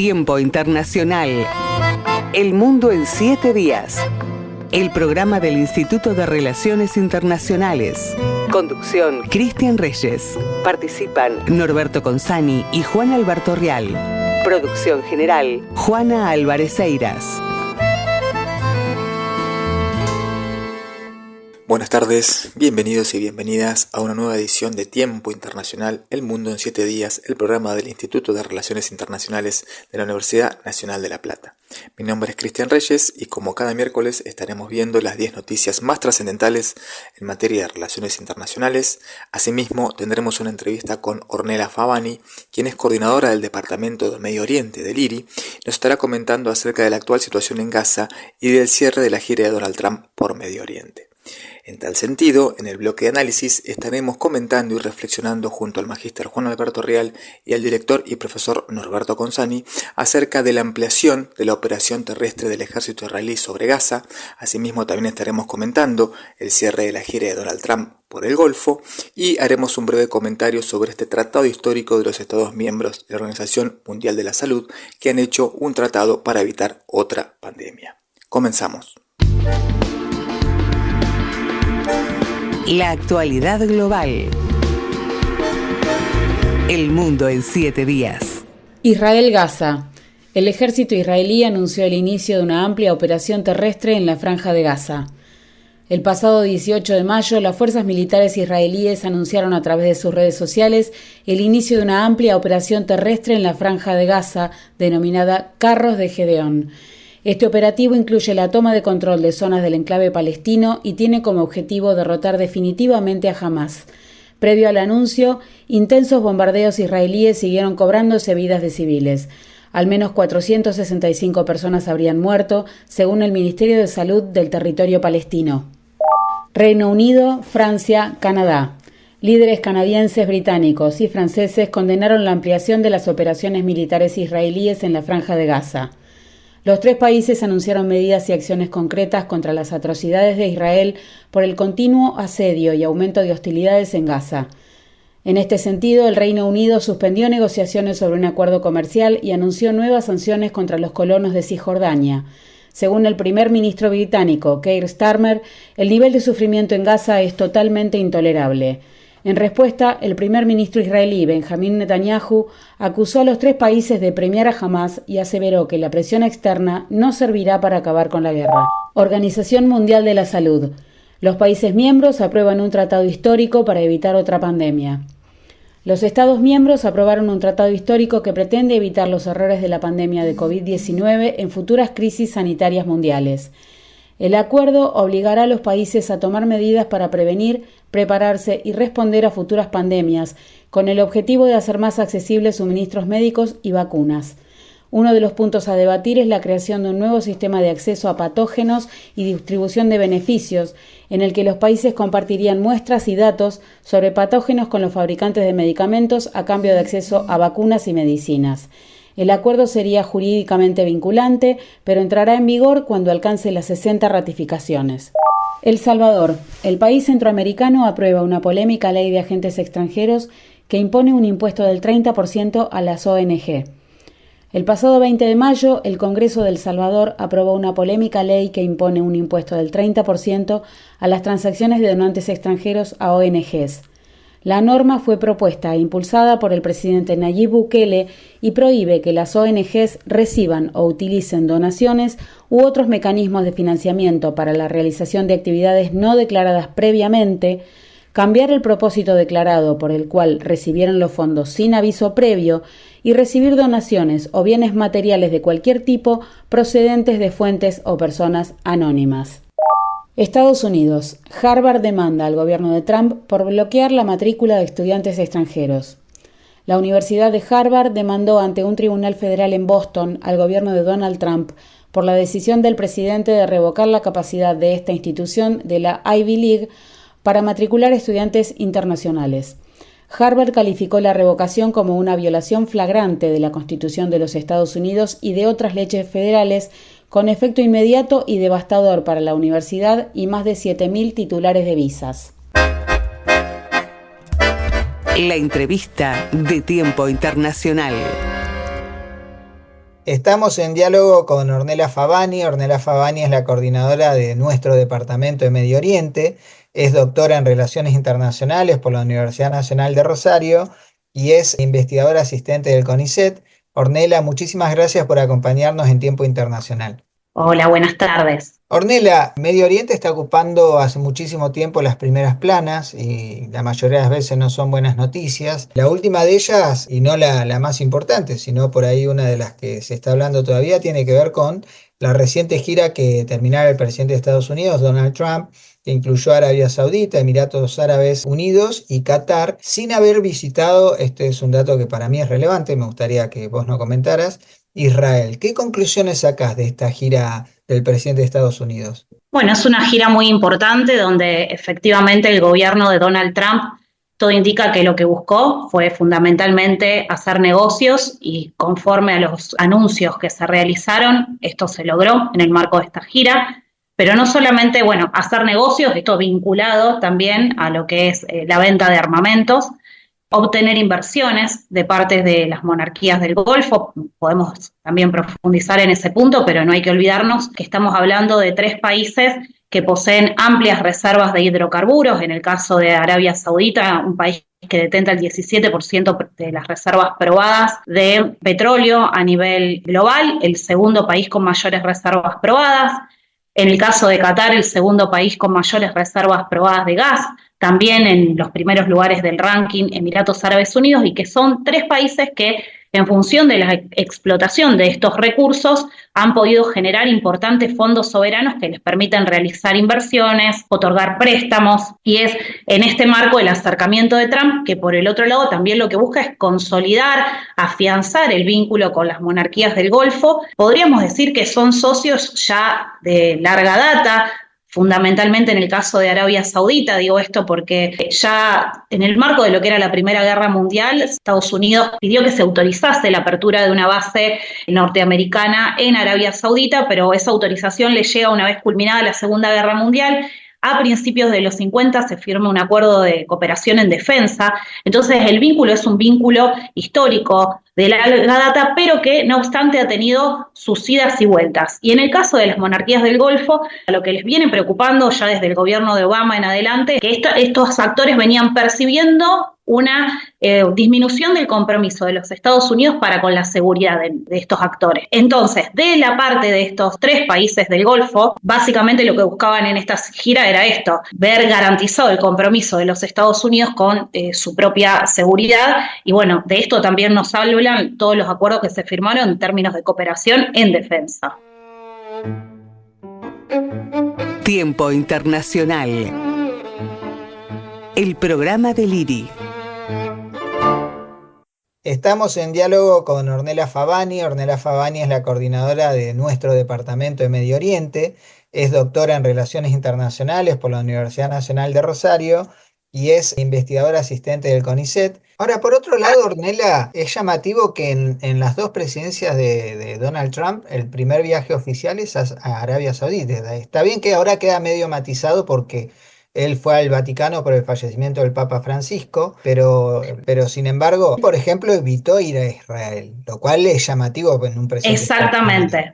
Tiempo Internacional. El mundo en 7 días. El programa del Instituto de Relaciones Internacionales. Conducción: Cristian Reyes. Participan Norberto Consani y Juan Alberto Real. Producción general: Juana Álvarez Eiras. Buenas tardes, bienvenidos y bienvenidas a una nueva edición de Tiempo Internacional, El Mundo en 7 días, el programa del Instituto de Relaciones Internacionales de la Universidad Nacional de La Plata. Mi nombre es Cristian Reyes y como cada miércoles estaremos viendo las 10 noticias más trascendentales en materia de relaciones internacionales. Asimismo, tendremos una entrevista con Ornella Favani, quien es coordinadora del Departamento de Medio Oriente del IRI. Nos estará comentando acerca de la actual situación en Gaza y del cierre de la gira de Donald Trump por Medio Oriente. En tal sentido, en el bloque de análisis estaremos comentando y reflexionando junto al magíster Juan Alberto Real y al director y profesor Norberto Consani acerca de la ampliación de la operación terrestre del ejército israelí sobre Gaza. Asimismo, también estaremos comentando el cierre de la gira de Donald Trump por el Golfo y haremos un breve comentario sobre este tratado histórico de los Estados miembros de la Organización Mundial de la Salud que han hecho un tratado para evitar otra pandemia. Comenzamos. La actualidad global. El mundo en 7 días. Israel-Gaza. El ejército israelí anunció el inicio de una amplia operación terrestre en la Franja de Gaza. El pasado 18 de mayo, las fuerzas militares israelíes anunciaron a través de sus redes sociales el inicio de una amplia operación terrestre en la Franja de Gaza, denominada Carros de Gedeón. Este operativo incluye la toma de control de zonas del enclave palestino y tiene como objetivo derrotar definitivamente a Hamás. Previo al anuncio, intensos bombardeos israelíes siguieron cobrándose vidas de civiles. Al menos 465 personas habrían muerto, según el Ministerio de Salud del territorio palestino. Reino Unido, Francia, Canadá. Líderes canadienses, británicos y franceses condenaron la ampliación de las operaciones militares israelíes en la Franja de Gaza. Los 3 países anunciaron medidas y acciones concretas contra las atrocidades de Israel por el continuo asedio y aumento de hostilidades en Gaza. En este sentido, el Reino Unido suspendió negociaciones sobre un acuerdo comercial y anunció nuevas sanciones contra los colonos de Cisjordania. Según el primer ministro británico, Keir Starmer, el nivel de sufrimiento en Gaza es totalmente intolerable. En respuesta, el primer ministro israelí, Benjamín Netanyahu, acusó a los 3 países de premiar a Hamás y aseveró que la presión externa no servirá para acabar con la guerra. Organización Mundial de la Salud. Los países miembros aprueban un tratado histórico para evitar otra pandemia. Los Estados miembros aprobaron un tratado histórico que pretende evitar los errores de la pandemia de COVID-19 en futuras crisis sanitarias mundiales. El acuerdo obligará a los países a tomar medidas para prevenir, prepararse y responder a futuras pandemias, con el objetivo de hacer más accesibles suministros médicos y vacunas. Uno de los puntos a debatir es la creación de un nuevo sistema de acceso a patógenos y distribución de beneficios, en el que los países compartirían muestras y datos sobre patógenos con los fabricantes de medicamentos a cambio de acceso a vacunas y medicinas. El acuerdo sería jurídicamente vinculante, pero entrará en vigor cuando alcance las 60 ratificaciones. El Salvador. El país centroamericano aprueba una polémica ley de agentes extranjeros que impone un impuesto del 30% a las ONG. El pasado 20 de mayo, el Congreso de El Salvador aprobó una polémica ley que impone un impuesto del 30% a las transacciones de donantes extranjeros a ONGs. La norma fue propuesta e impulsada por el presidente Nayib Bukele y prohíbe que las ONGs reciban o utilicen donaciones u otros mecanismos de financiamiento para la realización de actividades no declaradas previamente, cambiar el propósito declarado por el cual recibieron los fondos sin aviso previo y recibir donaciones o bienes materiales de cualquier tipo procedentes de fuentes o personas anónimas. Estados Unidos. Harvard demanda al gobierno de Trump por bloquear la matrícula de estudiantes extranjeros. La Universidad de Harvard demandó ante un tribunal federal en Boston al gobierno de Donald Trump por la decisión del presidente de revocar la capacidad de esta institución de la Ivy League para matricular estudiantes internacionales. Harvard calificó la revocación como una violación flagrante de la Constitución de los Estados Unidos y de otras leyes federales con efecto inmediato y devastador para la universidad y más de 7.000 titulares de visas. La entrevista de Tiempo Internacional. Estamos en diálogo con Ornella Favani. Ornella Favani es la coordinadora de nuestro departamento de Medio Oriente, es doctora en Relaciones Internacionales por la Universidad Nacional de Rosario y es investigadora asistente del CONICET. Ornella, muchísimas gracias por acompañarnos en Tiempo Internacional. Hola, buenas tardes. Ornella, Medio Oriente está ocupando hace muchísimo tiempo las primeras planas y la mayoría de las veces no son buenas noticias. La última de ellas, y no la más importante, sino por ahí una de las que se está hablando todavía, tiene que ver con la reciente gira que terminara el presidente de Estados Unidos, Donald Trump, que incluyó a Arabia Saudita, Emiratos Árabes Unidos y Qatar, sin haber visitado, este es un dato que para mí es relevante, me gustaría que vos nos comentaras, Israel. ¿Qué conclusiones sacás de esta gira del presidente de Estados Unidos? Bueno, es una gira muy importante donde efectivamente el gobierno de Donald Trump, todo indica que lo que buscó fue fundamentalmente hacer negocios y conforme a los anuncios que se realizaron, esto se logró en el marco de esta gira, pero no solamente, bueno, hacer negocios, esto vinculado también a lo que es la venta de armamentos, obtener inversiones de parte de las monarquías del Golfo. Podemos también profundizar en ese punto, pero no hay que olvidarnos que estamos hablando de 3 países que poseen amplias reservas de hidrocarburos. En el caso de Arabia Saudita, un país que detenta el 17% de las reservas probadas de petróleo a nivel global, el segundo país con mayores reservas probadas. En el caso de Qatar, el segundo país con mayores reservas probadas de gas, también en los primeros lugares del ranking Emiratos Árabes Unidos, y que son 3 países que en función de la explotación de estos recursos han podido generar importantes fondos soberanos que les permiten realizar inversiones, otorgar préstamos, y es en este marco el acercamiento de Trump, que por el otro lado también lo que busca es consolidar, afianzar el vínculo con las monarquías del Golfo. Podríamos decir que son socios ya de larga data, fundamentalmente en el caso de Arabia Saudita. Digo esto porque ya en el marco de lo que era la Primera Guerra Mundial, Estados Unidos pidió que se autorizase la apertura de una base norteamericana en Arabia Saudita, pero esa autorización le llega una vez culminada la Segunda Guerra Mundial. A principios de los 50 se firma un acuerdo de cooperación en defensa, entonces el vínculo es un vínculo histórico de larga data, pero que no obstante ha tenido sus idas y vueltas. Y en el caso de las monarquías del Golfo, a lo que les viene preocupando ya desde el gobierno de Obama en adelante, que estos actores venían percibiendo una disminución del compromiso de los Estados Unidos para con la seguridad de estos actores. Entonces, de la parte de estos 3 países del Golfo, básicamente lo que buscaban en esta gira era esto, ver garantizado el compromiso de los Estados Unidos con su propia seguridad, y bueno, de esto también nos hablan todos los acuerdos que se firmaron en términos de cooperación en defensa. Tiempo Internacional. El programa del IRI. Estamos en diálogo con Ornella Favani. Ornella Favani es la coordinadora de nuestro departamento de Medio Oriente, es doctora en Relaciones Internacionales por la Universidad Nacional de Rosario y es investigadora asistente del CONICET. Ahora, por otro lado, Ornella, es llamativo que en las 2 presidencias de Donald Trump, el primer viaje oficial es a Arabia Saudita. Está bien que ahora queda medio matizado porque él fue al Vaticano por el fallecimiento del Papa Francisco, pero sin embargo, por ejemplo, evitó ir a Israel, lo cual es llamativo en un presidente.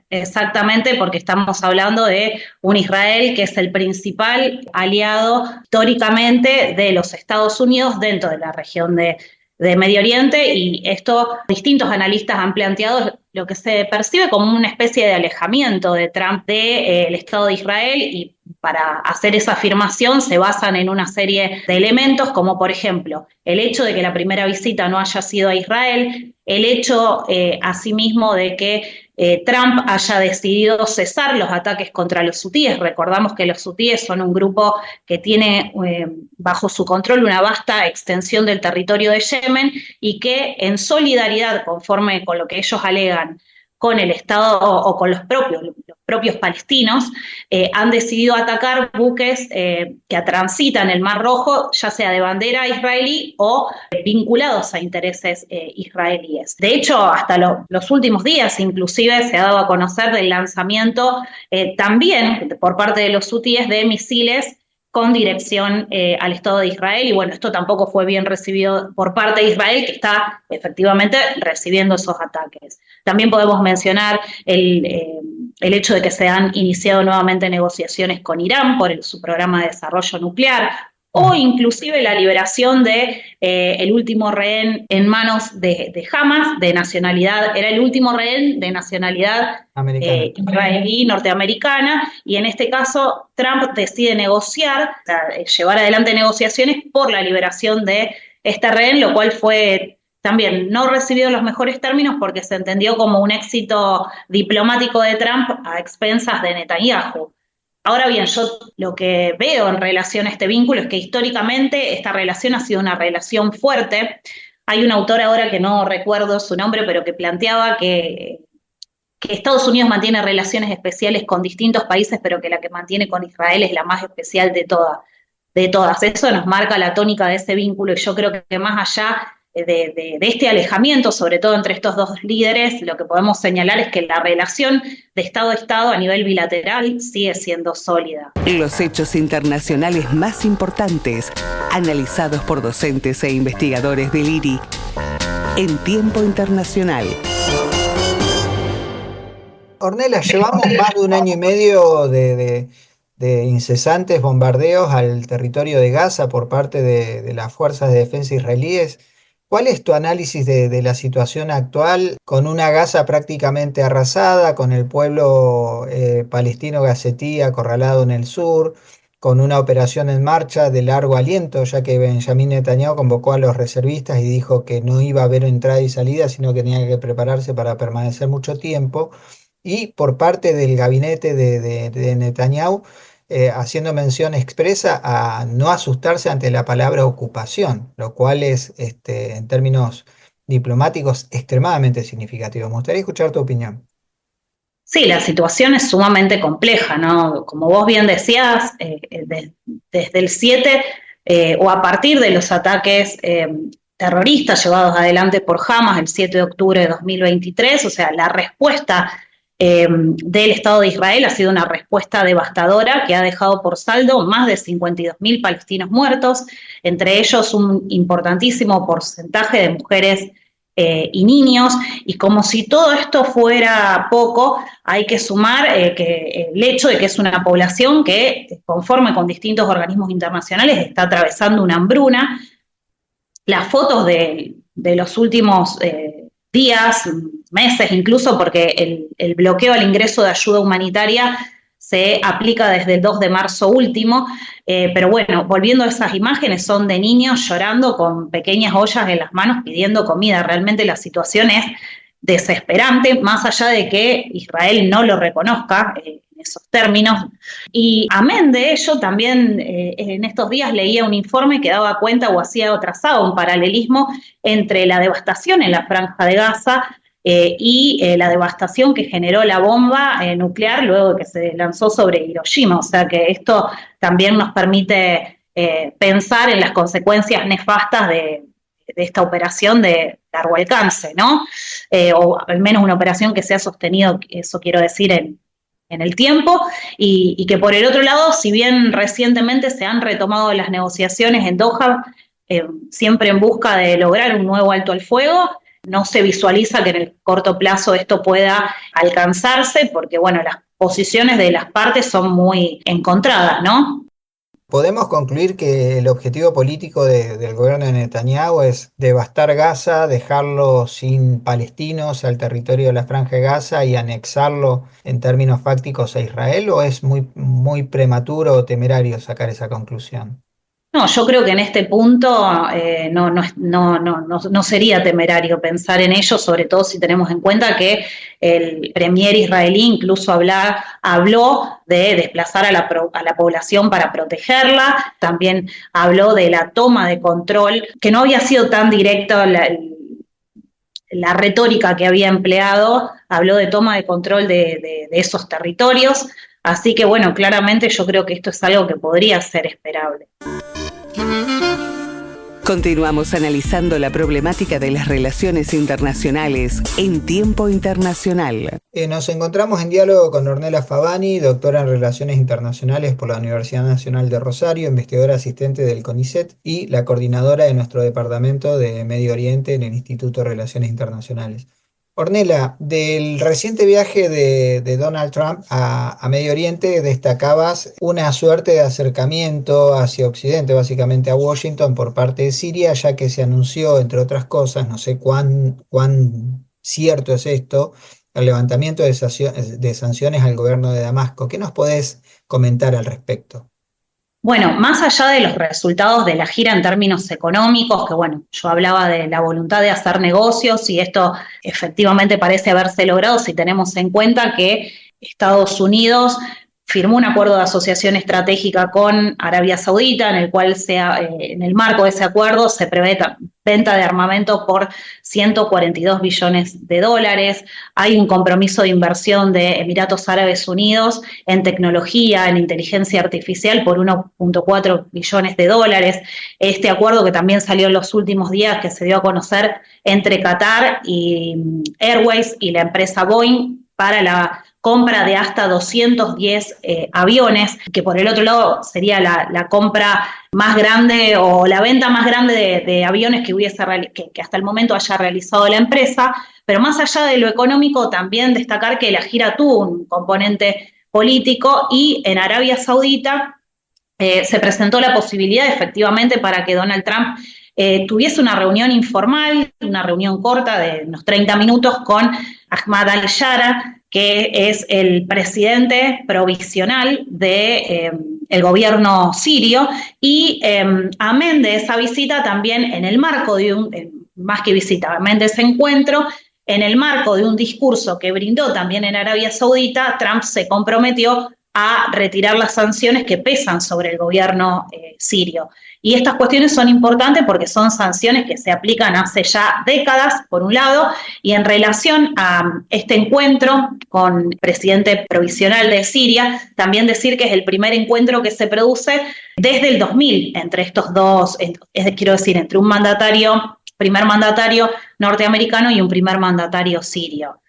Exactamente, porque estamos hablando de un Israel que es el principal aliado históricamente de los Estados Unidos dentro de la región de Medio Oriente, y esto distintos analistas han planteado lo que se percibe como una especie de alejamiento de Trump del Estado de Israel, y para hacer esa afirmación se basan en una serie de elementos, como por ejemplo el hecho de que la primera visita no haya sido a Israel, el hecho asimismo de que Trump haya decidido cesar los ataques contra los hutíes. Recordamos que los hutíes son un grupo que tiene bajo su control una vasta extensión del territorio de Yemen, y que en solidaridad, conforme con lo que ellos alegan, con el Estado o con los propios palestinos, han decidido atacar buques que transitan el Mar Rojo, ya sea de bandera israelí o vinculados a intereses israelíes. De hecho, hasta los últimos días inclusive se ha dado a conocer del lanzamiento también por parte de los hutíes de misiles con dirección al Estado de Israel, y bueno, esto tampoco fue bien recibido por parte de Israel, que está efectivamente recibiendo esos ataques. También podemos mencionar el hecho de que se han iniciado nuevamente negociaciones con Irán por su programa de desarrollo nuclear, o inclusive la liberación de el último rehén en manos de Hamas, de nacionalidad, era el último rehén de nacionalidad israelí, norteamericana, y en este caso Trump decide negociar, o sea, llevar adelante negociaciones por la liberación de este rehén, lo cual fue también no recibido en los mejores términos porque se entendió como un éxito diplomático de Trump a expensas de Netanyahu. Ahora bien, yo lo que veo en relación a este vínculo es que históricamente esta relación ha sido una relación fuerte. Hay un autor ahora que no recuerdo su nombre, pero que planteaba que Estados Unidos mantiene relaciones especiales con distintos países, pero que la que mantiene con Israel es la más especial de todas. Eso nos marca la tónica de ese vínculo, y yo creo que más allá de este alejamiento, sobre todo entre estos dos líderes, lo que podemos señalar es que la relación de Estado a Estado a nivel bilateral sigue siendo sólida. Los hechos internacionales más importantes, analizados por docentes e investigadores del IRI, en Tiempo Internacional. Ornella, llevamos más de un año y medio de incesantes bombardeos al territorio de Gaza por parte de las fuerzas de defensa israelíes. ¿Cuál es tu análisis de la situación actual con una Gaza prácticamente arrasada, con el pueblo palestino gazetí acorralado en el sur, con una operación en marcha de largo aliento, ya que Benjamín Netanyahu convocó a los reservistas y dijo que no iba a haber entrada y salida, sino que tenía que prepararse para permanecer mucho tiempo? Y por parte del gabinete de Netanyahu, haciendo mención expresa a no asustarse ante la palabra ocupación, lo cual es, en términos diplomáticos, extremadamente significativo. Me gustaría escuchar tu opinión. Sí, la situación es sumamente compleja, ¿no? Como vos bien decías, desde el 7 o a partir de los ataques terroristas llevados adelante por Hamas el 7 de octubre de 2023, o sea, la respuesta del Estado de Israel ha sido una respuesta devastadora que ha dejado por saldo más de 52.000 palestinos muertos, entre ellos un importantísimo porcentaje de mujeres y niños, y como si todo esto fuera poco, hay que sumar que el hecho de que es una población que, conforme con distintos organismos internacionales, está atravesando una hambruna. Las fotos de los últimos días, meses incluso, porque el bloqueo al ingreso de ayuda humanitaria se aplica desde el 2 de marzo último, pero bueno, volviendo a esas imágenes, son de niños llorando con pequeñas ollas en las manos pidiendo comida. Realmente la situación es desesperante, más allá de que Israel no lo reconozca en esos términos. Y amén de ello, también en estos días leía un informe que daba cuenta o hacía trazado un paralelismo entre la devastación en la Franja de Gaza y la devastación que generó la bomba nuclear luego de que se lanzó sobre Hiroshima. O sea que esto también nos permite pensar en las consecuencias nefastas de esta operación de largo alcance, ¿no? O al menos una operación que se ha sostenido, eso quiero decir, en el tiempo, y que por el otro lado, si bien recientemente se han retomado las negociaciones en Doha, siempre en busca de lograr un nuevo alto al fuego, no se visualiza que en el corto plazo esto pueda alcanzarse, porque bueno, las posiciones de las partes son muy encontradas, ¿no? Podemos concluir que el objetivo político del gobierno de Netanyahu es devastar Gaza, dejarlo sin palestinos al territorio de la Franja de Gaza y anexarlo en términos fácticos a Israel, ¿o es muy prematuro o temerario sacar esa conclusión? No, yo creo que en este punto no sería temerario pensar en ello, sobre todo si tenemos en cuenta que el premier israelí incluso habló de desplazar a la población para protegerla, también habló de la toma de control, que no había sido tan directa la retórica que había empleado, habló de toma de control de esos territorios, así que bueno, claramente yo creo que esto es algo que podría ser esperable. Continuamos analizando la problemática de las relaciones internacionales en Tiempo Internacional. Nos encontramos en diálogo con Ornella Favani, doctora en Relaciones Internacionales por la Universidad Nacional de Rosario, investigadora asistente del CONICET y la coordinadora de nuestro Departamento de Medio Oriente en el Instituto de Relaciones Internacionales. Ornella, del reciente viaje de Donald Trump a Medio Oriente destacabas una suerte de acercamiento hacia Occidente, básicamente a Washington por parte de Siria, ya que se anunció, entre otras cosas, no sé cuán cierto es esto, el levantamiento de sanciones al gobierno de Damasco. ¿Qué nos podés comentar al respecto? Bueno, más allá de los resultados de la gira en términos económicos, que bueno, yo hablaba de la voluntad de hacer negocios y esto efectivamente parece haberse logrado si tenemos en cuenta que Estados Unidos firmó un acuerdo de asociación estratégica con Arabia Saudita, en el cual en el marco de ese acuerdo se prevé venta de armamento por 142 billones de dólares. Hay un compromiso de inversión de Emiratos Árabes Unidos en tecnología, en inteligencia artificial por 1.4 billones de dólares. Este acuerdo que también salió en los últimos días, que se dio a conocer entre Qatar y Airways y la empresa Boeing para la compra de hasta 210 aviones, que por el otro lado sería la compra más grande o la venta más grande de aviones que hasta el momento haya realizado la empresa. Pero más allá de lo económico, también destacar que la gira tuvo un componente político y en Arabia Saudita se presentó la posibilidad efectivamente para que Donald Trump tuviese una reunión informal, una reunión corta de unos 30 minutos con Ahmad al-Shara, que es el presidente provisional del gobierno sirio, y amén de esa visita también en el marco de más que visita, amén de ese encuentro, en el marco de un discurso que brindó también en Arabia Saudita, Trump se comprometió a retirar las sanciones que pesan sobre el gobierno sirio. Y estas cuestiones son importantes porque son sanciones que se aplican hace ya décadas, por un lado, y en relación a este encuentro con el presidente provisional de Siria, también decir que es el primer encuentro que se produce desde el 2000 entre estos dos, entre un primer mandatario norteamericano y un primer mandatario sirio.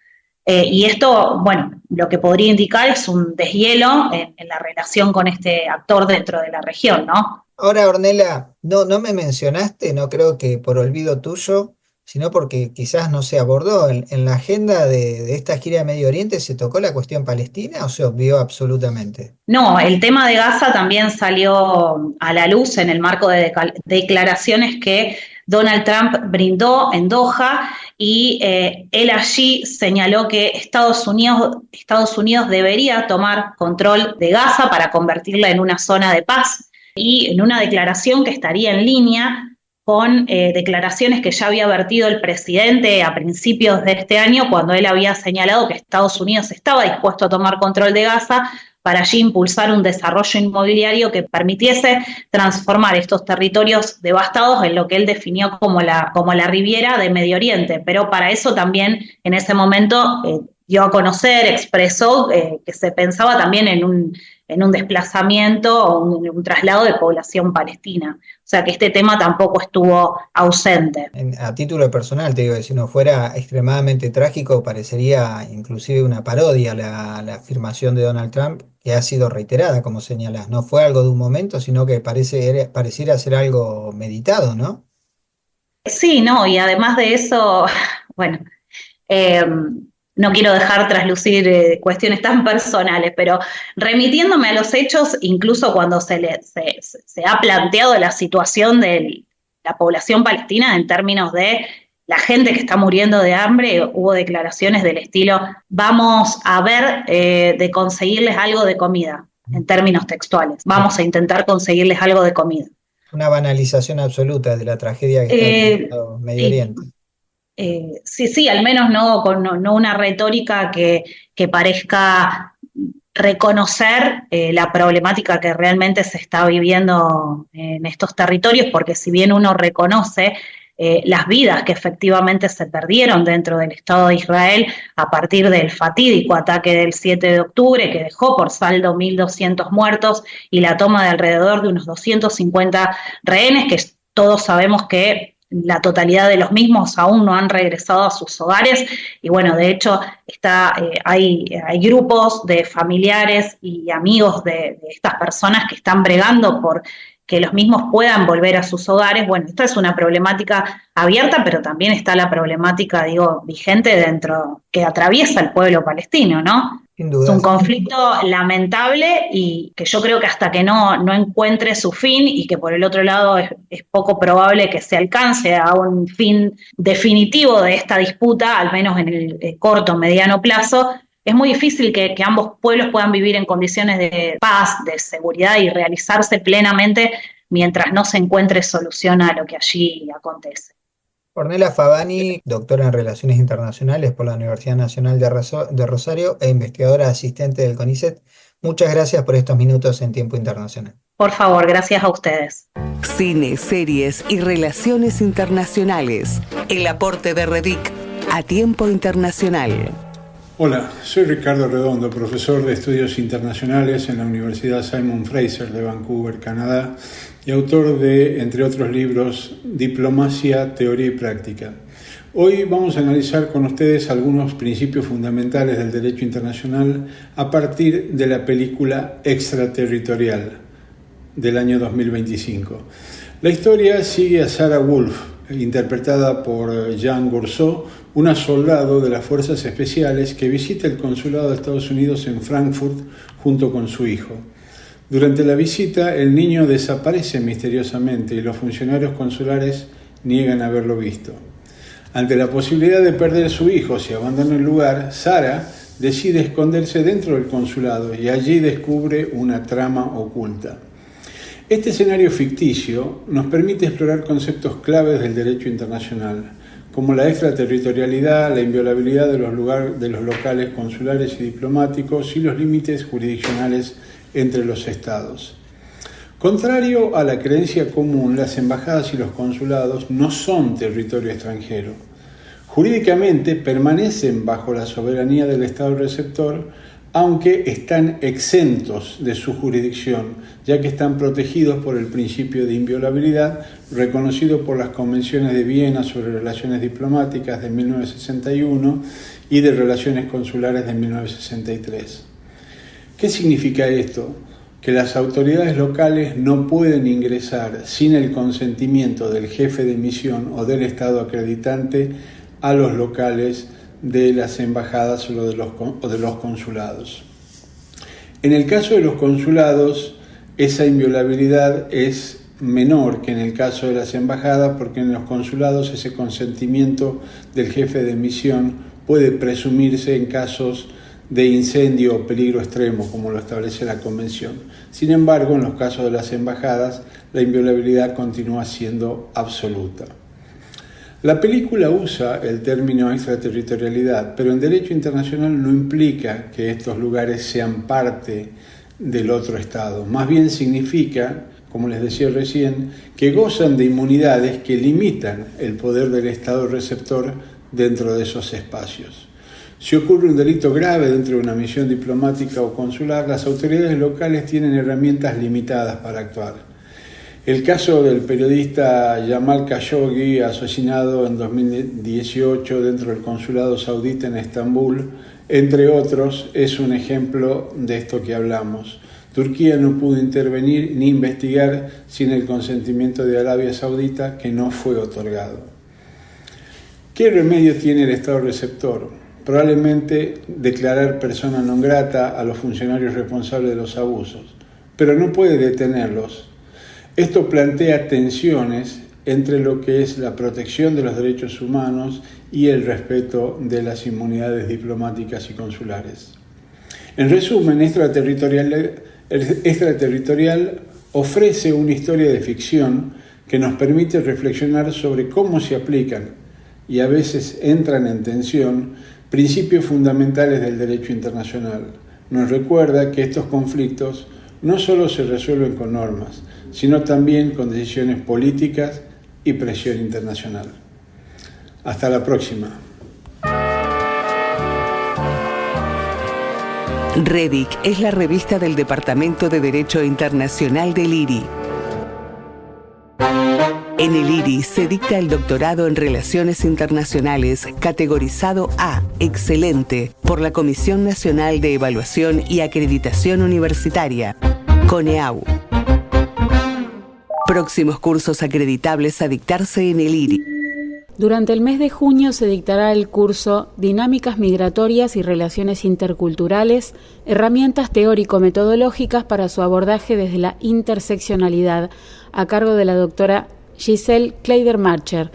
Y esto, bueno, lo que podría indicar es un deshielo en la relación con este actor dentro de la región, ¿no? Ahora, Ornella, no me mencionaste, no creo que por olvido tuyo, sino porque quizás no se abordó. ¿En la agenda de esta gira de Medio Oriente se tocó la cuestión palestina o se obvió absolutamente? No, el tema de Gaza también salió a la luz en el marco de declaraciones que Donald Trump brindó en Doha y él allí señaló que Estados Unidos debería tomar control de Gaza para convertirla en una zona de paz, y en una declaración que estaría en línea con declaraciones que ya había vertido el presidente a principios de este año, cuando él había señalado que Estados Unidos estaba dispuesto a tomar control de Gaza para allí impulsar un desarrollo inmobiliario que permitiese transformar estos territorios devastados en lo que él definió como la Riviera de Medio Oriente. Pero para eso también en ese momento dio a conocer, expresó que se pensaba también en un desplazamiento o un traslado de población palestina. O sea que este tema tampoco estuvo ausente. A título personal, te digo, si no fuera extremadamente trágico, parecería inclusive una parodia la afirmación de Donald Trump, que ha sido reiterada, como señalás. No fue algo de un momento, sino que pareciera ser algo meditado, ¿no? Sí, no, y además de eso, bueno, no quiero dejar traslucir cuestiones tan personales, pero remitiéndome a los hechos, incluso cuando se ha planteado la situación de la población palestina en términos de la gente que está muriendo de hambre, hubo declaraciones del estilo: vamos a ver de conseguirles algo de comida, en términos textuales, vamos a intentar conseguirles algo de comida. Una banalización absoluta de la tragedia que está viviendo Medio Oriente. Sí, al menos no una retórica que parezca reconocer la problemática que realmente se está viviendo en estos territorios, porque si bien uno reconoce las vidas que efectivamente se perdieron dentro del Estado de Israel a partir del fatídico ataque del 7 de octubre, que dejó por saldo 1.200 muertos y la toma de alrededor de unos 250 rehenes, que todos sabemos que la totalidad de los mismos aún no han regresado a sus hogares y bueno, de hecho hay grupos de familiares y amigos de estas personas que están bregando por que los mismos puedan volver a sus hogares. Bueno, esta es una problemática abierta, pero también está la problemática, vigente dentro, que atraviesa el pueblo palestino, ¿no? Sin duda. Es un conflicto lamentable y que yo creo que hasta que no encuentre su fin y que por el otro lado es poco probable que se alcance a un fin definitivo de esta disputa, al menos en el corto o mediano plazo, es muy difícil que ambos pueblos puedan vivir en condiciones de paz, de seguridad y realizarse plenamente mientras no se encuentre solución a lo que allí acontece. Ornella Favani, doctora en Relaciones Internacionales por la Universidad Nacional de Rosario e investigadora asistente del CONICET, muchas gracias por estos minutos en Tiempo Internacional. Por favor, gracias a ustedes. Cine, series y relaciones internacionales. El aporte de Redic a Tiempo Internacional. Hola, soy Ricardo Redondo, profesor de Estudios Internacionales en la Universidad Simon Fraser de Vancouver, Canadá, y autor de, entre otros libros, Diplomacia, Teoría y Práctica. Hoy vamos a analizar con ustedes algunos principios fundamentales del derecho internacional a partir de la película Extraterritorial del año 2025. La historia sigue a Sarah Wolf, interpretada por Jean Gourceau, una soldado de las Fuerzas Especiales que visita el consulado de Estados Unidos en Frankfurt junto con su hijo. Durante la visita, el niño desaparece misteriosamente y los funcionarios consulares niegan haberlo visto. Ante la posibilidad de perder a su hijo si abandona el lugar, Sarah decide esconderse dentro del consulado y allí descubre una trama oculta. Este escenario ficticio nos permite explorar conceptos claves del derecho internacional, como la extraterritorialidad, la inviolabilidad de los locales consulares y diplomáticos y los límites jurisdiccionales entre los estados. Contrario a la creencia común, las embajadas y los consulados no son territorio extranjero. Jurídicamente permanecen bajo la soberanía del estado receptor, aunque están exentos de su jurisdicción, ya que están protegidos por el principio de inviolabilidad reconocido por las Convenciones de Viena sobre Relaciones Diplomáticas de 1961 y de Relaciones Consulares de 1963. ¿Qué significa esto? Que las autoridades locales no pueden ingresar sin el consentimiento del jefe de misión o del Estado acreditante a los locales de las embajadas o de los consulados. En el caso de los consulados, esa inviolabilidad es menor que en el caso de las embajadas, porque en los consulados ese consentimiento del jefe de misión puede presumirse en casos de incendio o peligro extremo, como lo establece la Convención. Sin embargo, en los casos de las embajadas, la inviolabilidad continúa siendo absoluta. La película usa el término extraterritorialidad, pero en derecho internacional no implica que estos lugares sean parte del otro Estado. Más bien significa, como les decía recién, que gozan de inmunidades que limitan el poder del Estado receptor dentro de esos espacios. Si ocurre un delito grave dentro de una misión diplomática o consular, las autoridades locales tienen herramientas limitadas para actuar. El caso del periodista Jamal Khashoggi, asesinado en 2018 dentro del consulado saudita en Estambul, entre otros, es un ejemplo de esto que hablamos. Turquía no pudo intervenir ni investigar sin el consentimiento de Arabia Saudita, que no fue otorgado. ¿Qué remedio tiene el Estado receptor? Probablemente declarar persona non grata a los funcionarios responsables de los abusos, pero no puede detenerlos. Esto plantea tensiones entre lo que es la protección de los derechos humanos y el respeto de las inmunidades diplomáticas y consulares. En resumen, extraterritorial ofrece una historia de ficción que nos permite reflexionar sobre cómo se aplican y a veces entran en tensión principios fundamentales del derecho internacional. Nos recuerda que estos conflictos no solo se resuelven con normas, sino también con decisiones políticas y presión internacional. Hasta la próxima. Redic es la revista del Departamento de Derecho Internacional del IRI. En el IRI se dicta el doctorado en Relaciones Internacionales categorizado A, excelente, por la Comisión Nacional de Evaluación y Acreditación Universitaria, CONEAU. Próximos cursos acreditables a dictarse en el IRI. Durante el mes de junio se dictará el curso Dinámicas Migratorias y Relaciones Interculturales, herramientas teórico-metodológicas para su abordaje desde la interseccionalidad, a cargo de la doctora Giselle Kleidermacher.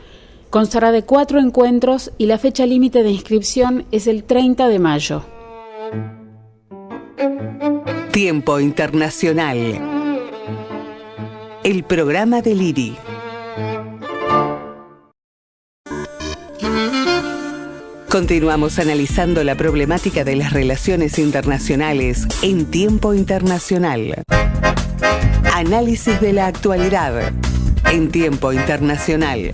Constará de 4 encuentros y la fecha límite de inscripción es el 30 de mayo. Tiempo Internacional. El programa del IRI. Continuamos analizando la problemática de las relaciones internacionales en Tiempo Internacional. Análisis de la actualidad en Tiempo Internacional.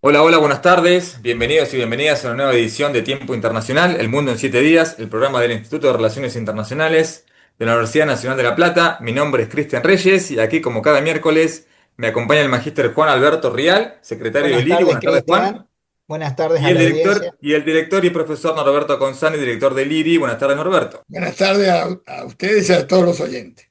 Hola, buenas tardes. Bienvenidos y bienvenidas a una nueva edición de Tiempo Internacional, El Mundo en 7 Días, el programa del Instituto de Relaciones Internacionales de la Universidad Nacional de La Plata. Mi nombre es Cristian Reyes y aquí, como cada miércoles, me acompaña el magíster Juan Alberto Rial, secretario del IRI. Buenas tardes, Juan. Buenas tardes a la audiencia. Y el director y profesor Norberto Consani, director del IRI. Buenas tardes, Norberto. Buenas tardes a ustedes y a todos los oyentes.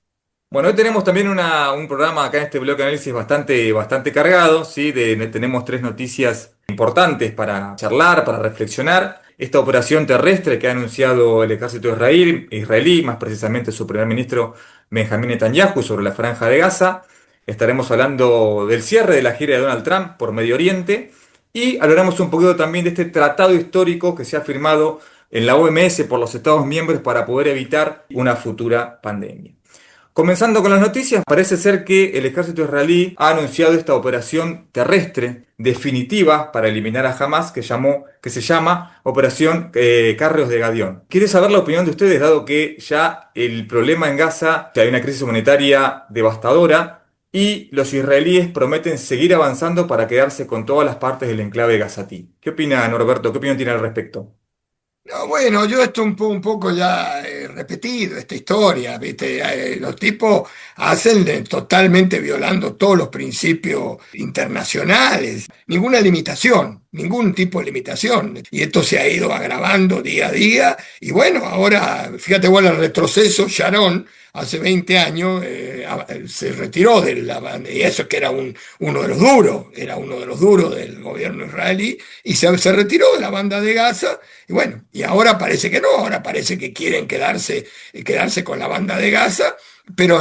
Bueno, hoy tenemos también un programa acá en este bloque de análisis bastante cargado, ¿sí? Tenemos 3 noticias importantes para charlar, para reflexionar. Esta operación terrestre que ha anunciado el ejército israelí, más precisamente su primer ministro Benjamín Netanyahu, sobre la Franja de Gaza. Estaremos hablando del cierre de la gira de Donald Trump por Medio Oriente y hablaremos un poquito también de este tratado histórico que se ha firmado en la OMS por los Estados miembros para poder evitar una futura pandemia. Comenzando con las noticias, parece ser que el ejército israelí ha anunciado esta operación terrestre definitiva para eliminar a Hamas que se llama Operación Carros de Gadión. ¿Quiere saber la opinión de ustedes, dado que ya el problema en Gaza, que hay una crisis humanitaria devastadora, y los israelíes prometen seguir avanzando para quedarse con todas las partes del enclave gazatí? ¿Qué opina Norberto? ¿Qué opinión tiene al respecto? No, bueno, yo esto un poco ya repetido, esta historia, ¿viste? Los tipos hacen totalmente violando todos los principios internacionales, ninguna limitación, ningún tipo de limitación. Y esto se ha ido agravando día a día. Y bueno, ahora, fíjate, bueno, el retroceso, Sharon, hace 20 años se retiró de la banda, y eso que era uno de los duros del gobierno israelí, y se retiró de la banda de Gaza, y bueno, y ahora parece que no, ahora parece que quieren quedarse con la banda de Gaza, pero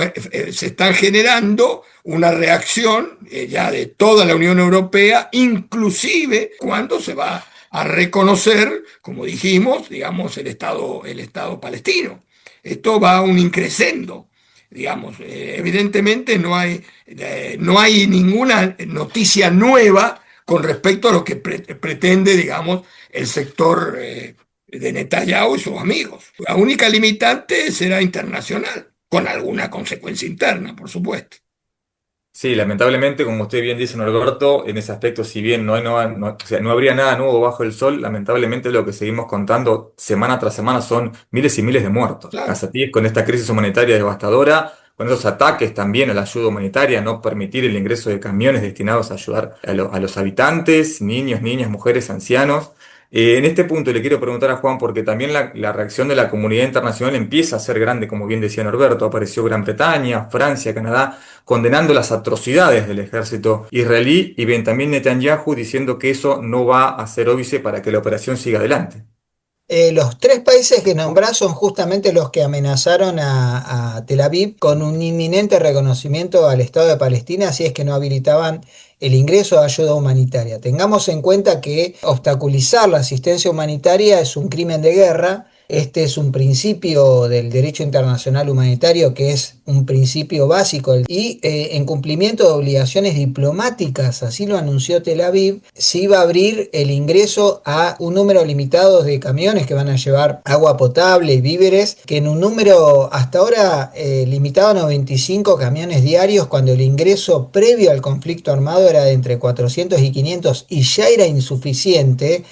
se están generando una reacción ya de toda la Unión Europea, inclusive cuando se va a reconocer, como dijimos, digamos, el Estado palestino. Esto va a un increscendo, digamos. Evidentemente no hay ninguna noticia nueva con respecto a lo que pretende, digamos, el sector de Netanyahu y sus amigos. La única limitante será internacional, con alguna consecuencia interna, por supuesto. Sí, lamentablemente, como usted bien dice, Norberto, en ese aspecto, si bien no habría nada nuevo bajo el sol, lamentablemente lo que seguimos contando semana tras semana son miles y miles de muertos. Claro. Gazatíes, con esta crisis humanitaria devastadora, con esos ataques también a la ayuda humanitaria, no permitir el ingreso de camiones destinados a ayudar a los habitantes, niños, niñas, mujeres, ancianos. En este punto le quiero preguntar a Juan, porque también la reacción de la comunidad internacional empieza a ser grande, como bien decía Norberto. Apareció Gran Bretaña, Francia, Canadá, condenando las atrocidades del ejército israelí, y bien también Netanyahu diciendo que eso no va a ser óbice para que la operación siga adelante. Los 3 países que nombrás son justamente los que amenazaron a Tel Aviv con un inminente reconocimiento al Estado de Palestina si es que no habilitaban el ingreso de ayuda humanitaria. Tengamos en cuenta que obstaculizar la asistencia humanitaria es un crimen de guerra. Este es un principio del derecho internacional humanitario que es un principio básico y en cumplimiento de obligaciones diplomáticas, así lo anunció Tel Aviv, se iba a abrir el ingreso a un número limitado de camiones que van a llevar agua potable y víveres, que en un número hasta ahora limitado a 95 camiones diarios, cuando el ingreso previo al conflicto armado era de entre 400 y 500 y ya era insuficiente.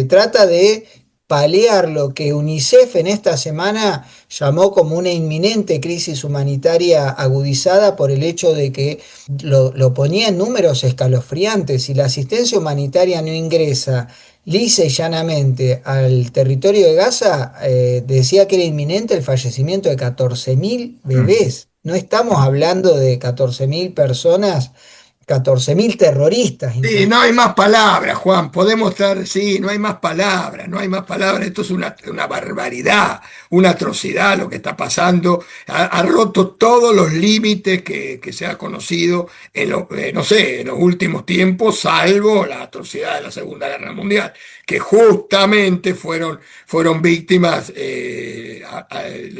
Trata de paliar lo que UNICEF en esta semana llamó como una inminente crisis humanitaria agudizada por el hecho de que lo ponía en números escalofriantes. Si la asistencia humanitaria no ingresa lisa y llanamente al territorio de Gaza, decía que era inminente el fallecimiento de 14.000 bebés. No estamos hablando de 14.000 personas, 14.000 terroristas. Sí, no hay más palabras, Juan, podemos estar, sí, no hay más palabras, esto es una barbaridad, una atrocidad lo que está pasando, ha roto todos los límites que se ha conocido en los últimos tiempos, salvo la atrocidad de la Segunda Guerra Mundial, que justamente fueron víctimas de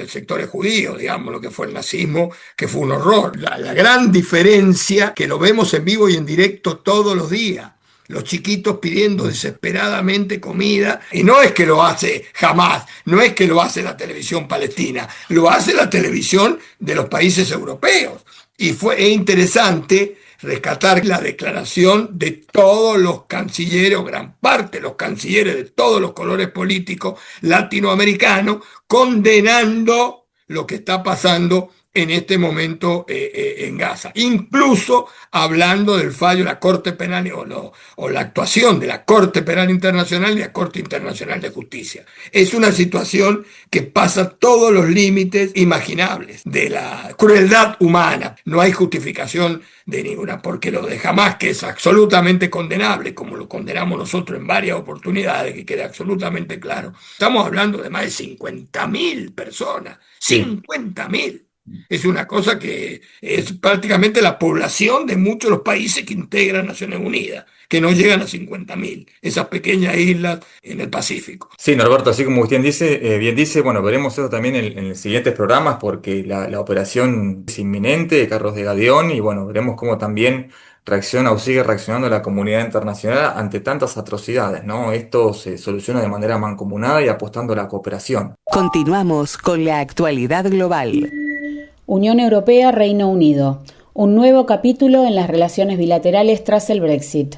sectores judíos, digamos, lo que fue el nazismo, que fue un horror. La gran diferencia, que lo vemos en vivo y en directo todos los días, los chiquitos pidiendo desesperadamente comida, y no es que lo hace Hamas, no es que lo hace la televisión palestina, lo hace la televisión de los países europeos. Y es interesante rescatar la declaración de todos los cancilleres, o gran parte de los cancilleres de todos los colores políticos latinoamericanos, condenando lo que está pasando en este momento en Gaza, incluso hablando del fallo de la Corte Penal o la actuación de la Corte Penal Internacional y la Corte Internacional de Justicia. Es una situación que pasa todos los límites imaginables de la crueldad humana. No hay justificación de ninguna, porque lo de Hamas, que es absolutamente condenable, como lo condenamos nosotros en varias oportunidades, que quede absolutamente claro. Estamos hablando de más de 50.000 personas, 50.000. Es una cosa que es prácticamente la población de muchos de los países que integran Naciones Unidas, que no llegan a 50.000, esas pequeñas islas en el Pacífico. Sí, Norberto, así como usted bien dice, bueno, veremos eso también en los siguientes programas, porque la operación es inminente, Carros de Galeón, y bueno, veremos cómo también reacciona o sigue reaccionando la comunidad internacional ante tantas atrocidades, ¿no? Esto se soluciona de manera mancomunada y apostando a la cooperación. Continuamos con la actualidad global. Unión Europea, Reino Unido. Un nuevo capítulo en las relaciones bilaterales tras el Brexit.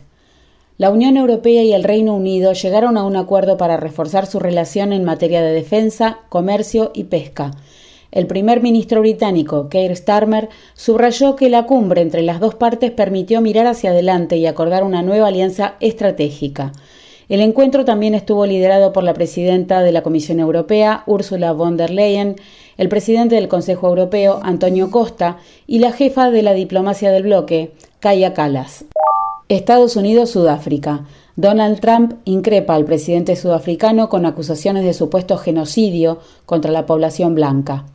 La Unión Europea y el Reino Unido llegaron a un acuerdo para reforzar su relación en materia de defensa, comercio y pesca. El primer ministro británico, Keir Starmer, subrayó que la cumbre entre las dos partes permitió mirar hacia adelante y acordar una nueva alianza estratégica. El encuentro también estuvo liderado por la presidenta de la Comisión Europea, Ursula von der Leyen, el presidente del Consejo Europeo, Antonio Costa, y la jefa de la diplomacia del bloque, Kaja Kallas. Estados Unidos-Sudáfrica. Donald Trump increpa al presidente sudafricano con acusaciones de supuesto genocidio contra la población blanca.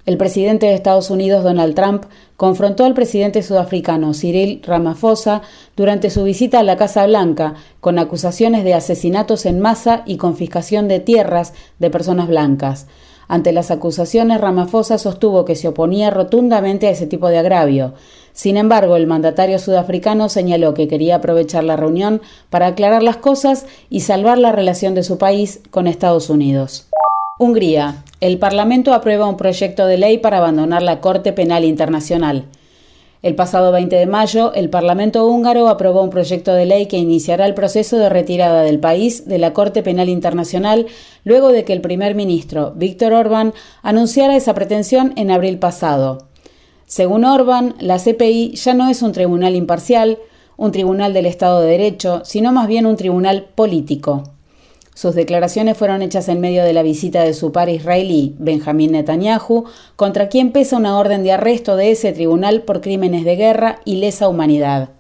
El presidente de Estados Unidos, Donald Trump, confrontó al presidente sudafricano Cyril Ramaphosa durante su visita a la Casa Blanca con acusaciones de asesinatos en masa y confiscación de tierras de personas blancas. Ante las acusaciones, Ramaphosa sostuvo que se oponía rotundamente a ese tipo de agravio. Sin embargo, el mandatario sudafricano señaló que quería aprovechar la reunión para aclarar las cosas y salvar la relación de su país con Estados Unidos. Hungría. El Parlamento aprueba un proyecto de ley para abandonar la Corte Penal Internacional. El pasado 20 de mayo, el Parlamento húngaro aprobó un proyecto de ley que iniciará el proceso de retirada del país de la Corte Penal Internacional luego de que el primer ministro, Viktor Orbán, anunciara esa pretensión en abril pasado. Según Orbán, la CPI ya no es un tribunal imparcial, un tribunal del Estado de Derecho, sino más bien un tribunal político. Sus declaraciones fueron hechas en medio de la visita de su par israelí, Benjamín Netanyahu, contra quien pesa una orden de arresto de ese tribunal por crímenes de guerra y lesa humanidad.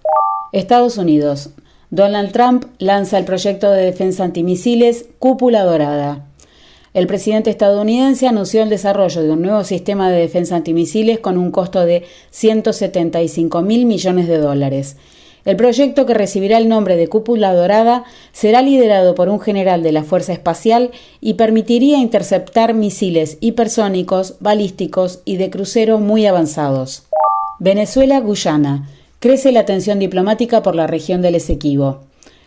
Estados Unidos. Donald Trump lanza el proyecto de defensa antimisiles Cúpula Dorada. El presidente estadounidense anunció el desarrollo de un nuevo sistema de defensa antimisiles con un costo de $175.000 millones. El proyecto, que recibirá el nombre de Cúpula Dorada, será liderado por un general de la Fuerza Espacial y permitiría interceptar misiles hipersónicos, balísticos y de crucero muy avanzados. Venezuela-Guyana. Crece la tensión diplomática por la región del Esequibo.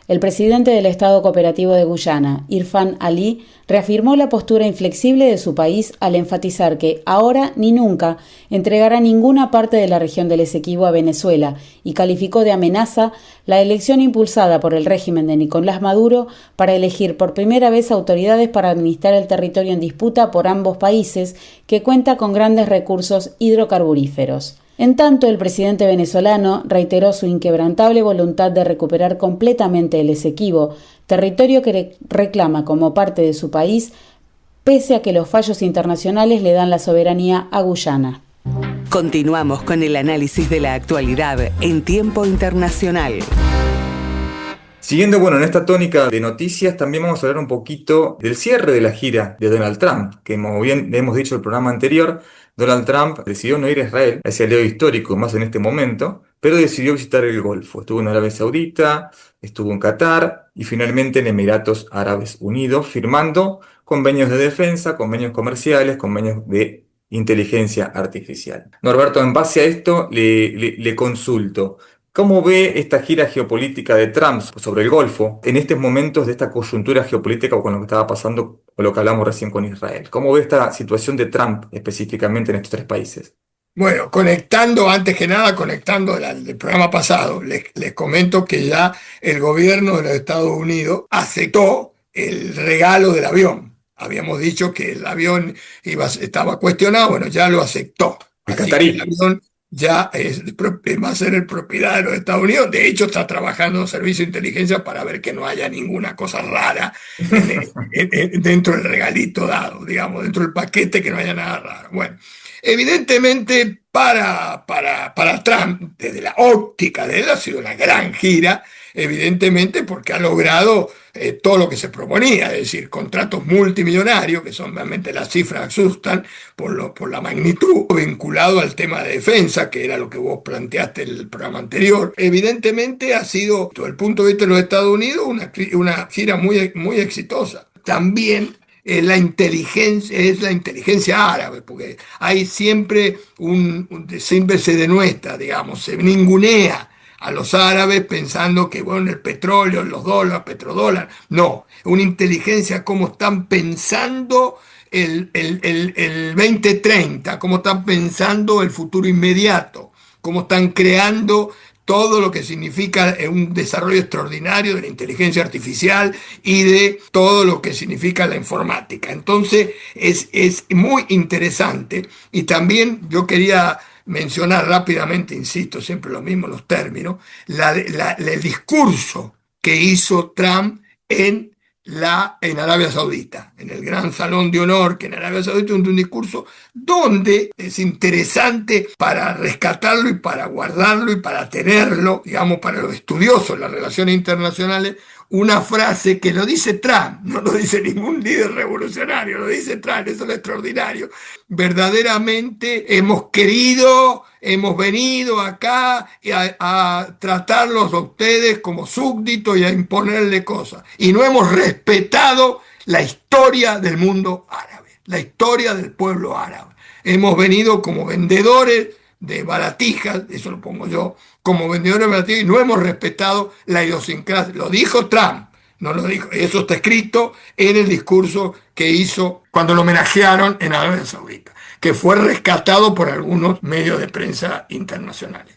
El presidente del Estado Cooperativo de Guyana, Irfan Ali, reafirmó la postura inflexible de su país al enfatizar que ahora ni nunca entregará ninguna parte de la región del Esequibo a Venezuela y calificó de amenaza la elección impulsada por el régimen de Nicolás Maduro para elegir por primera vez autoridades para administrar el territorio en disputa por ambos países, que cuenta con grandes recursos hidrocarburíferos. En tanto, el presidente venezolano reiteró su inquebrantable voluntad de recuperar completamente el Esequibo, territorio que reclama como parte de su país, pese a que los fallos internacionales le dan la soberanía a Guyana. Continuamos con el análisis de la actualidad en Tiempo Internacional. Siguiendo, en esta tónica de noticias, también vamos a hablar un poquito del cierre de la gira de Donald Trump, que como bien le hemos dicho en el programa anterior, Donald Trump decidió no ir a Israel, ese aliado histórico más en este momento, pero decidió visitar el Golfo. Estuvo en Arabia Saudita, estuvo en Qatar y finalmente en Emiratos Árabes Unidos, firmando convenios de defensa, convenios comerciales, convenios de inteligencia artificial. Norberto, en base a esto le consulto, ¿cómo ve esta gira geopolítica de Trump sobre el Golfo en estos momentos de esta coyuntura geopolítica con lo que estaba pasando o lo que hablamos recién con Israel? ¿Cómo ve esta situación de Trump específicamente en estos tres países? Bueno, antes que nada, conectando del programa pasado, les comento que ya el gobierno de los Estados Unidos aceptó el regalo del avión. Habíamos dicho que el avión estaba cuestionado, ya lo aceptó. El Así catarí. que el avión ya va a ser el propiedad de los Estados Unidos. De hecho, está trabajando en servicio de inteligencia para ver que no haya ninguna cosa rara dentro del regalito dado, digamos, dentro del paquete, que no haya nada raro. Bueno, evidentemente para Trump, desde la óptica de él, ha sido una gran gira, evidentemente porque ha logrado todo lo que se proponía, es decir, contratos multimillonarios, que son realmente, las cifras asustan por la magnitud, vinculado al tema de defensa, que era lo que vos planteaste en el programa anterior. Evidentemente ha sido, desde el punto de vista de los Estados Unidos, una gira muy, muy exitosa. También es la inteligencia árabe, porque hay siempre siempre se denuestra, digamos, se ningunea a los árabes pensando que, el petróleo, los dólares, petrodólar. No, una inteligencia, cómo están pensando el 2030, cómo están pensando el futuro inmediato, cómo están creando todo lo que significa un desarrollo extraordinario de la inteligencia artificial y de todo lo que significa la informática. Entonces es muy interesante. Y también yo quería mencionar rápidamente, insisto, siempre lo mismo los términos, el discurso que hizo Trump en Arabia Saudita, en el gran salón de honor, que en Arabia Saudita un discurso donde es interesante para rescatarlo y para guardarlo y para tenerlo, digamos, para los estudiosos de las relaciones internacionales, una frase que lo dice Trump, no lo dice ningún líder revolucionario, lo dice Trump, eso es lo extraordinario. Verdaderamente hemos venido acá a tratarlos a ustedes como súbditos y a imponerle cosas. Y no hemos respetado la historia del mundo árabe, la historia del pueblo árabe. Hemos venido como vendedores de baratijas, eso lo pongo yo, como vendedores de baratijas, y no hemos respetado la idiosincrasia. Lo dijo Trump, no lo dijo, eso está escrito en el discurso que hizo cuando lo homenajearon en Arabia Saudita, que fue rescatado por algunos medios de prensa internacionales.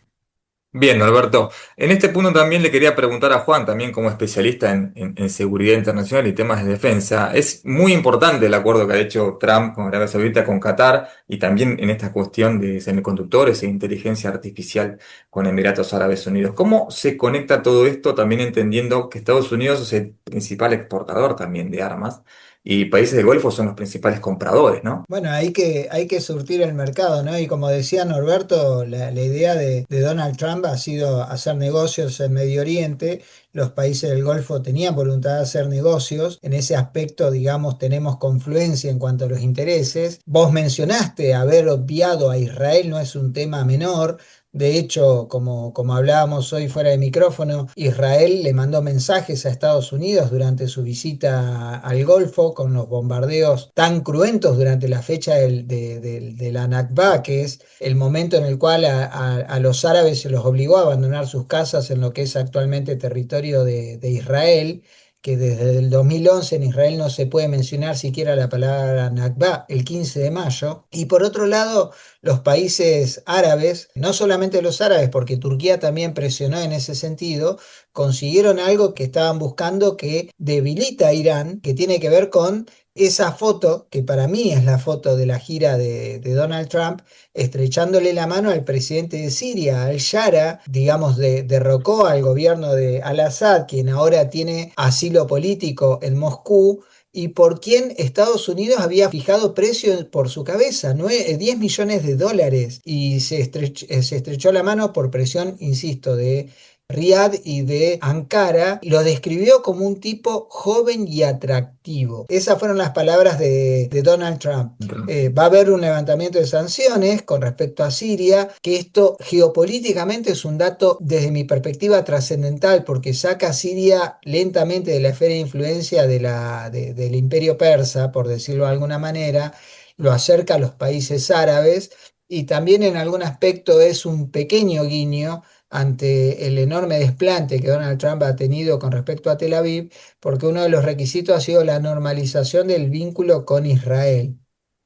Bien, Alberto. En este punto también le quería preguntar a Juan, también como especialista en seguridad internacional y temas de defensa. Es muy importante el acuerdo que ha hecho Trump con Arabia Saudita, con Qatar, y también en esta cuestión de semiconductores e inteligencia artificial con Emiratos Árabes Unidos. ¿Cómo se conecta todo esto, también entendiendo que Estados Unidos es el principal exportador también de armas y países del Golfo son los principales compradores, ¿no? Bueno, hay que surtir el mercado, ¿no? Y como decía Norberto, la idea de Donald Trump ha sido hacer negocios en Medio Oriente. Los países del Golfo tenían voluntad de hacer negocios. En ese aspecto, digamos, tenemos confluencia en cuanto a los intereses. Vos mencionaste haber obviado a Israel, no es un tema menor. De hecho, como hablábamos hoy fuera de micrófono, Israel le mandó mensajes a Estados Unidos durante su visita al Golfo con los bombardeos tan cruentos durante la fecha de la Nakba, que es el momento en el cual a los árabes se los obligó a abandonar sus casas en lo que es actualmente territorio territorio de Israel, que desde el 2011 en Israel no se puede mencionar siquiera la palabra Nakba, el 15 de mayo. Y por otro lado, los países árabes, no solamente los árabes, porque Turquía también presionó en ese sentido, consiguieron algo que estaban buscando que debilita a Irán, que tiene que ver con esa foto, que para mí es la foto de la gira de Donald Trump, estrechándole la mano al presidente de Siria, al-Shara, digamos, derrocó al gobierno de al-Assad, quien ahora tiene asilo político en Moscú, y por quien Estados Unidos había fijado precio por su cabeza, 10 millones de dólares, y se estrechó la mano por presión, insisto, de Riad y de Ankara, y lo describió como un tipo joven y atractivo. Esas fueron las palabras de Donald Trump. Va a haber un levantamiento de sanciones con respecto a Siria, que esto geopolíticamente es un dato desde mi perspectiva trascendental, porque saca a Siria lentamente de la esfera de influencia del imperio persa, por decirlo de alguna manera, lo acerca a los países árabes, y también en algún aspecto es un pequeño guiño ante el enorme desplante que Donald Trump ha tenido con respecto a Tel Aviv, porque uno de los requisitos ha sido la normalización del vínculo con Israel.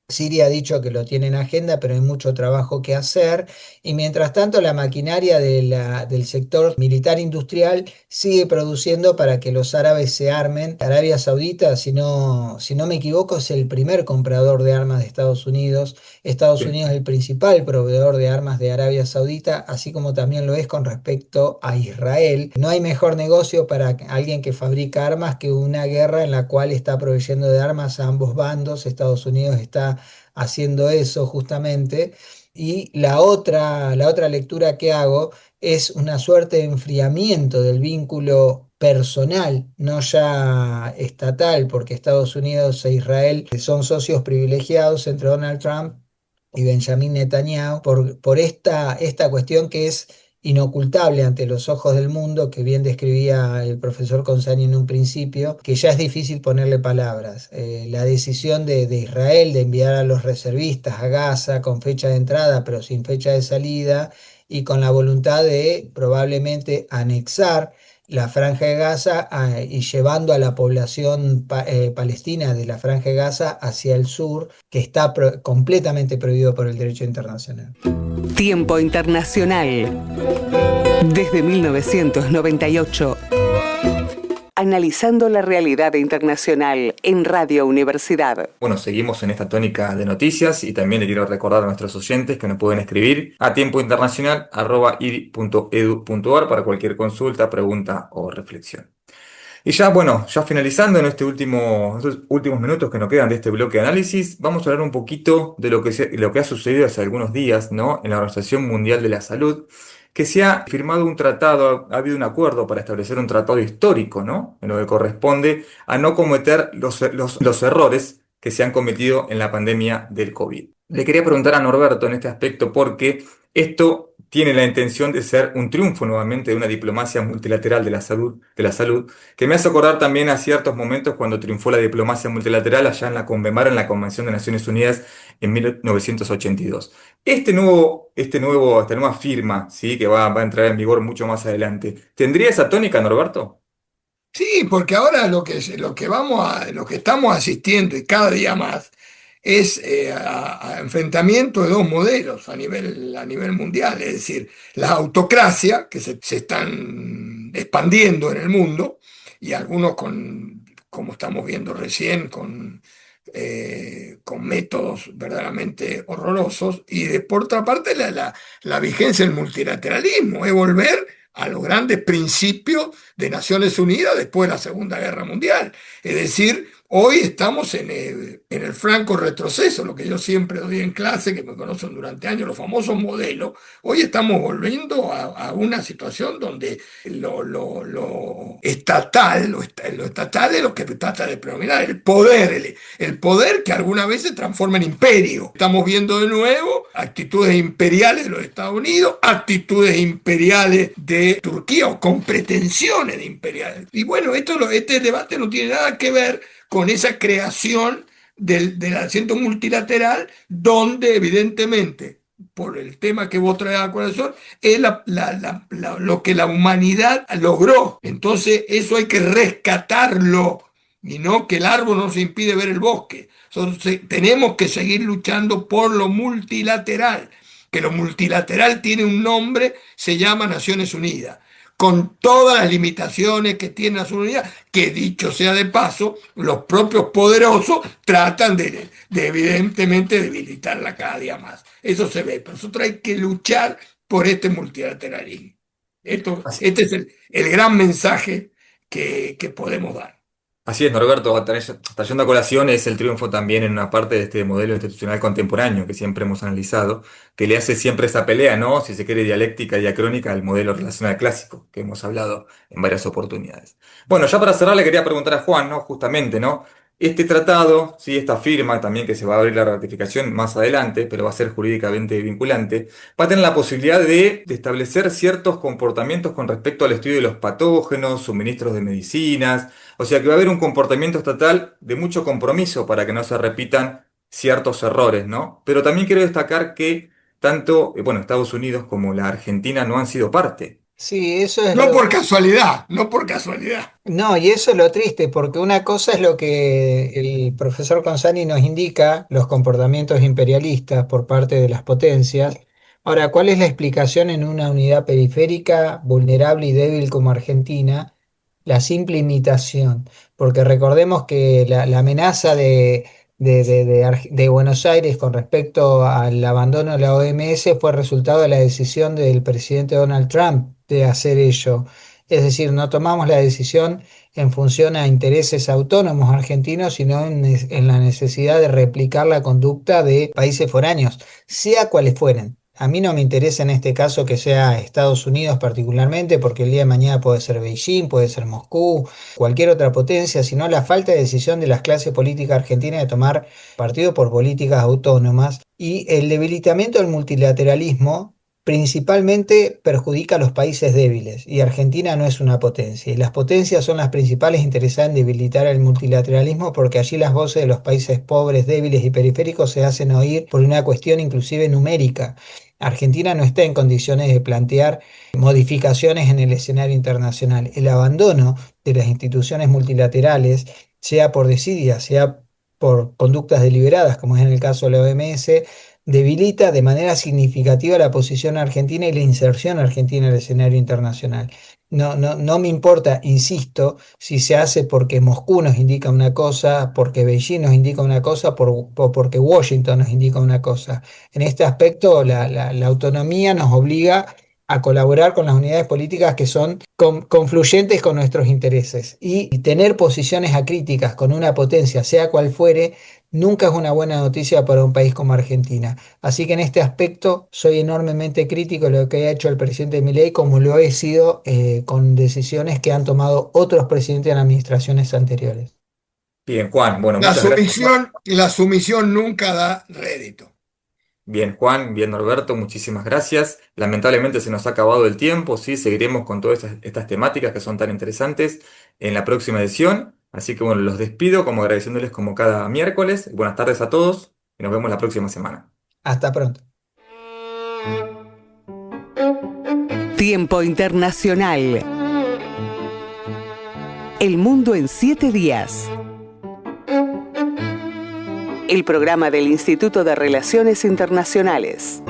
Siria ha dicho que lo tiene en agenda, pero hay mucho trabajo que hacer, y mientras tanto la maquinaria del sector militar industrial sigue produciendo para que los árabes se armen. Arabia Saudita, si no me equivoco, es el primer comprador de armas de Estados Unidos. Estados Unidos es el principal proveedor de armas de Arabia Saudita, así como también lo es con respecto a Israel. No hay mejor negocio para alguien que fabrica armas que una guerra en la cual está proveyendo de armas a ambos bandos. Estados Unidos está haciendo eso justamente. Y la otra lectura que hago es una suerte de enfriamiento del vínculo personal, no ya estatal, porque Estados Unidos e Israel son socios privilegiados entre Donald Trump y Benjamin Netanyahu por esta cuestión que es inocultable ante los ojos del mundo, que bien describía el profesor Consani en un principio, que ya es difícil ponerle palabras. La decisión de Israel de enviar a los reservistas a Gaza con fecha de entrada pero sin fecha de salida, y con la voluntad de probablemente anexar la Franja de Gaza y llevando a la población palestina de la Franja de Gaza hacia el sur, que está completamente prohibido por el derecho internacional. Tiempo Internacional. Desde 1998. Analizando la realidad internacional en Radio Universidad. Bueno, seguimos en esta tónica de noticias y también le quiero recordar a nuestros oyentes que nos pueden escribir a tiempointernacional@iri.edu.ar para cualquier consulta, pregunta o reflexión. Y ya, bueno, ya finalizando en estos últimos minutos que nos quedan de este bloque de análisis, vamos a hablar un poquito de lo que ha sucedido hace algunos días, ¿no? En la Organización Mundial de la Salud, que se ha firmado un tratado, ha habido un acuerdo para establecer un tratado histórico, ¿no? En lo que corresponde a no cometer los errores que se han cometido en la pandemia del COVID. Le quería preguntar a Norberto en este aspecto porque esto tiene la intención de ser un triunfo nuevamente de una diplomacia multilateral de la salud, que me hace acordar también a ciertos momentos cuando triunfó la diplomacia multilateral allá en la CONVEMAR, en la Convención de Naciones Unidas en 1982. Esta nueva firma, ¿sí? Que va a entrar en vigor mucho más adelante, ¿tendría esa tónica, Norberto? Sí, porque ahora lo que estamos asistiendo y cada día más es a enfrentamiento de dos modelos a nivel mundial, es decir, la autocracia, que se están expandiendo en el mundo, y algunos como estamos viendo recién, con métodos verdaderamente horrorosos, y por otra parte la vigencia del multilateralismo, es volver a los grandes principios de Naciones Unidas después de la Segunda Guerra Mundial. Es decir, hoy estamos en el franco retroceso, lo que yo siempre doy en clase, que me conocen durante años, los famosos modelos. Hoy estamos volviendo a una situación donde lo estatal es lo que trata de predominar, el poder que algunas veces transforma en imperio. Estamos viendo de nuevo actitudes imperiales de los Estados Unidos, actitudes imperiales de Turquía, o con pretensiones de imperiales. Y bueno, este debate no tiene nada que ver con esa creación del asiento multilateral, donde evidentemente por el tema que vos traes a corazón, es lo que la humanidad logró. Entonces eso hay que rescatarlo y no que el árbol nos impide ver el bosque. Entonces, tenemos que seguir luchando por lo multilateral, que lo multilateral tiene un nombre, se llama Naciones Unidas, con todas las limitaciones que tiene Naciones Unidas, que dicho sea de paso, los propios poderosos tratan de evidentemente debilitarla cada día más. Eso se ve, pero nosotros hay que luchar por este multilateralismo. Este es el gran mensaje que podemos dar. Así es, Norberto, trayendo a colación es el triunfo también en una parte de este modelo institucional contemporáneo que siempre hemos analizado, que le hace siempre esa pelea, ¿no? Si se quiere, dialéctica y diacrónica al modelo relacional clásico, que hemos hablado en varias oportunidades. Bueno, ya para cerrar le quería preguntar a Juan, ¿no? Justamente, ¿no? Este tratado, sí, esta firma también que se va a abrir la ratificación más adelante, pero va a ser jurídicamente vinculante, va a tener la posibilidad de establecer ciertos comportamientos con respecto al estudio de los patógenos, suministros de medicinas, o sea que va a haber un comportamiento estatal de mucho compromiso para que no se repitan ciertos errores, ¿no? Pero también quiero destacar que tanto, bueno, Estados Unidos como la Argentina no han sido parte. Sí, eso es No lo... por casualidad, no por casualidad. No, y eso es lo triste, porque una cosa es lo que el profesor Consani nos indica, los comportamientos imperialistas por parte de las potencias. Ahora, ¿cuál es la explicación en una unidad periférica, vulnerable y débil como Argentina? La simple imitación, porque recordemos que la amenaza de Buenos Aires con respecto al abandono de la OMS fue resultado de la decisión del presidente Donald Trump de hacer ello. Es decir, no tomamos la decisión en función a intereses autónomos argentinos, sino en la necesidad de replicar la conducta de países foráneos, sea cuales fueren. A mí no me interesa en este caso que sea Estados Unidos particularmente, porque el día de mañana puede ser Beijing, puede ser Moscú, cualquier otra potencia, sino la falta de decisión de las clases políticas argentinas de tomar partido por políticas autónomas y el debilitamiento del multilateralismo principalmente perjudica a los países débiles y Argentina no es una potencia y las potencias son las principales interesadas en debilitar el multilateralismo porque allí las voces de los países pobres, débiles y periféricos se hacen oír por una cuestión inclusive numérica. Argentina no está en condiciones de plantear modificaciones en el escenario internacional. El abandono de las instituciones multilaterales, sea por desidia, sea por conductas deliberadas, como es en el caso de la OMS, debilita de manera significativa la posición argentina y la inserción argentina en el escenario internacional. No me importa, insisto, si se hace porque Moscú nos indica una cosa, porque Beijing nos indica una cosa, porque Washington nos indica una cosa. En este aspecto, la autonomía nos obliga a colaborar con las unidades políticas que son confluyentes con nuestros intereses. Y tener posiciones acríticas con una potencia, sea cual fuere, nunca es una buena noticia para un país como Argentina. Así que en este aspecto soy enormemente crítico de lo que ha hecho el presidente Milei, como lo he sido con decisiones que han tomado otros presidentes en administraciones anteriores. Bien, Juan, bueno, muchas gracias. La sumisión nunca da rédito. Bien, Juan, bien, Norberto, muchísimas gracias. Lamentablemente se nos ha acabado el tiempo, sí, seguiremos con todas estas temáticas que son tan interesantes en la próxima edición. Así que bueno, los despido como agradeciéndoles como cada miércoles. Buenas tardes a todos y nos vemos la próxima semana. Hasta pronto. Tiempo Internacional. El mundo en 7 días. El programa del Instituto de Relaciones Internacionales.